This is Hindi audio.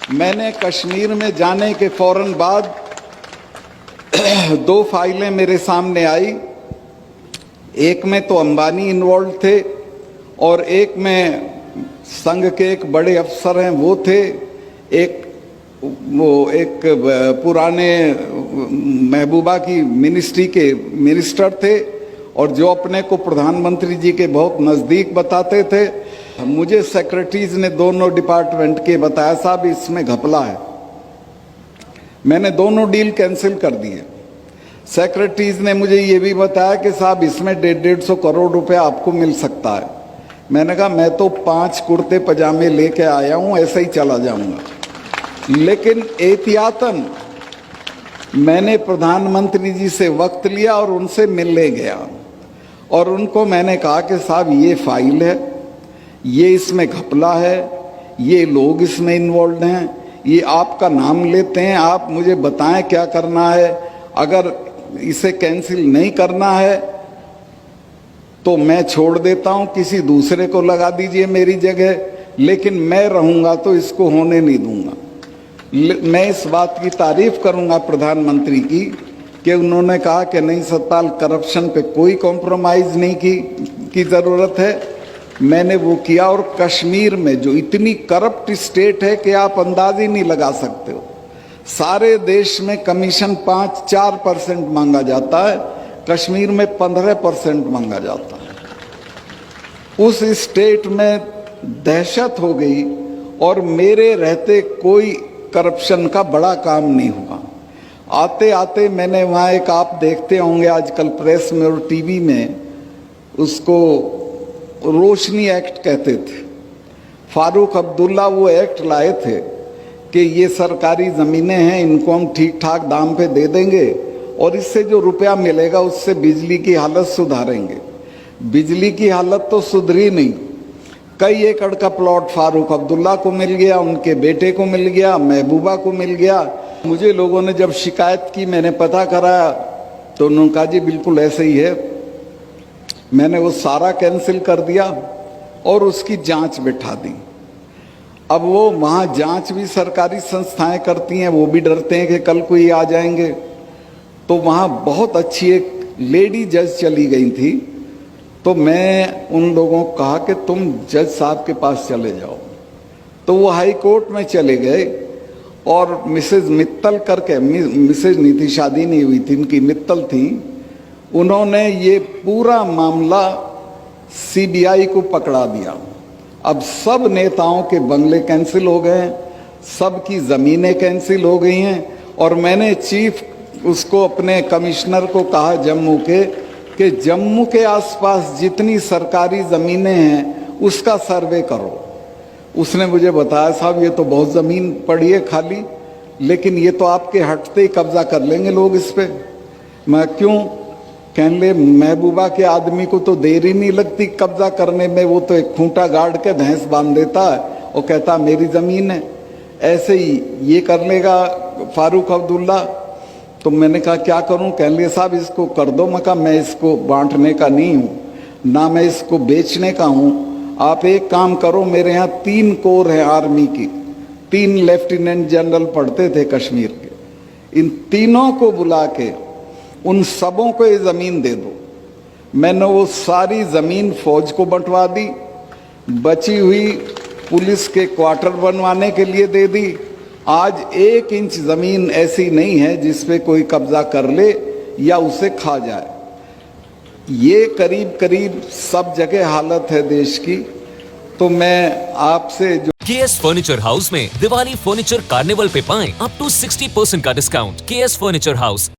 मैंने कश्मीर में जाने के फौरन बाद 2 फाइलें मेरे सामने आई। एक में तो अंबानी इन्वॉल्व थे और एक में संघ के एक बड़े अफसर हैं वो थे, एक पुराने महबूबा की मिनिस्ट्री के मिनिस्टर थे और जो अपने को प्रधानमंत्री जी के बहुत नज़दीक बताते थे। मुझे सेक्रेटरीज ने दोनों डिपार्टमेंट के बताया साहब इसमें घपला है। मैंने दोनों डील कैंसिल कर दिए। सेक्रेटरीज ने मुझे ये भी बताया कि साहब इसमें 150 करोड़ रुपया आपको मिल सकता है। मैंने कहा मैं तो 5 कुर्ते पजामे लेके आया हूँ, ऐसे ही चला जाऊंगा। लेकिन एहतियातन मैंने प्रधानमंत्री जी से वक्त लिया और उनसे मिलने गया और उनको मैंने कहा कि साहब ये फाइल है, ये इसमें घपला है, ये लोग इसमें इन्वॉल्व हैं, ये आपका नाम लेते हैं, आप मुझे बताएं क्या करना है। अगर इसे कैंसिल नहीं करना है तो मैं छोड़ देता हूं, किसी दूसरे को लगा दीजिए मेरी जगह, लेकिन मैं रहूंगा तो इसको होने नहीं दूंगा। मैं इस बात की तारीफ करूंगा प्रधानमंत्री की कि उन्होंने कहा कि नहीं सतपाल, करप्शन पे कोई कॉम्प्रोमाइज नहीं की ज़रूरत है। मैंने वो किया और कश्मीर में जो इतनी करप्ट स्टेट है कि आप अंदाज ही नहीं लगा सकते हो। सारे देश में कमीशन 5-4% मांगा जाता है, कश्मीर में 15% मांगा जाता है। उस स्टेट में दहशत हो गई और मेरे रहते कोई करप्शन का बड़ा काम नहीं हुआ। आते आते मैंने वहाँ एक, आप देखते होंगे आजकल प्रेस में और टीवी में, उसको रोशनी एक्ट कहते थे। फारूक अब्दुल्ला वो एक्ट लाए थे कि ये सरकारी ज़मीनें हैं, इनको हम ठीक ठाक दाम पे दे देंगे और इससे जो रुपया मिलेगा उससे बिजली की हालत सुधारेंगे। बिजली की हालत तो सुधरी नहीं। कई एकड़ का प्लॉट फारूक अब्दुल्ला को मिल गया, उनके बेटे को मिल गया, महबूबा को मिल गया। मुझे लोगों ने जब शिकायत की, मैंने पता कराया तो उन्होंने कहा जी बिल्कुल ऐसे ही है। मैंने वो सारा कैंसिल कर दिया और उसकी जांच बिठा दी। अब वो वहाँ जांच भी सरकारी संस्थाएं करती हैं, वो भी डरते हैं कि कल को ये आ जाएंगे। तो वहाँ बहुत अच्छी एक लेडी जज चली गई थी, तो मैं उन लोगों को कहा कि तुम जज साहब के पास चले जाओ। तो वो हाई कोर्ट में चले गए और मिसेज मित्तल करके, मिसेज नहीं थी, शादी नहीं हुई थी, इनकी मित्तल थी, उन्होंने ये पूरा मामला सीबीआई को पकड़ा दिया। अब सब नेताओं के बंगले कैंसिल हो गए हैं, सबकी ज़मीनें कैंसिल हो गई हैं और मैंने चीफ उसको अपने कमिश्नर को कहा जम्मू के कि जम्मू के आसपास जितनी सरकारी ज़मीनें हैं उसका सर्वे करो। उसने मुझे बताया साहब ये तो बहुत ज़मीन पड़ी है खाली, लेकिन ये तो आपके हटते ही कब्जा कर लेंगे लोग इस पे। मैं क्यों? कहने महबूबा के आदमी को तो देर ही नहीं लगती कब्जा करने में, वो तो एक खूंटा गाड़ के भैंस बांध देता है और कहता मेरी ज़मीन है। ऐसे ही ये कर लेगा फारूक अब्दुल्ला। तो मैंने कहा क्या करूं? कहने लगे साहब इसको कर दो। मैं कहा मैं इसको बांटने का नहीं हूँ, ना मैं इसको बेचने का हूँ। आप एक काम करो, मेरे यहाँ 3 कोर हैं आर्मी की, 3 लेफ्टिनेंट जनरल पढ़ते थे कश्मीर के, इन तीनों को बुला के उन सबों को ये ज़मीन दे दो। मैंने वो सारी ज़मीन फौज को बंटवा दी, बची हुई पुलिस के क्वार्टर बनवाने के लिए दे दी। आज 1 इंच ज़मीन ऐसी नहीं है जिस पे कोई कब्जा कर ले या उसे खा जाए। ये करीब करीब सब जगह हालत है देश की। तो मैं आपसे जो केएस फर्नीचर हाउस में दिवाली फर्नीचर कार्निवल पे पाएं अप टू 60% का डिस्काउंट। KS furniture house.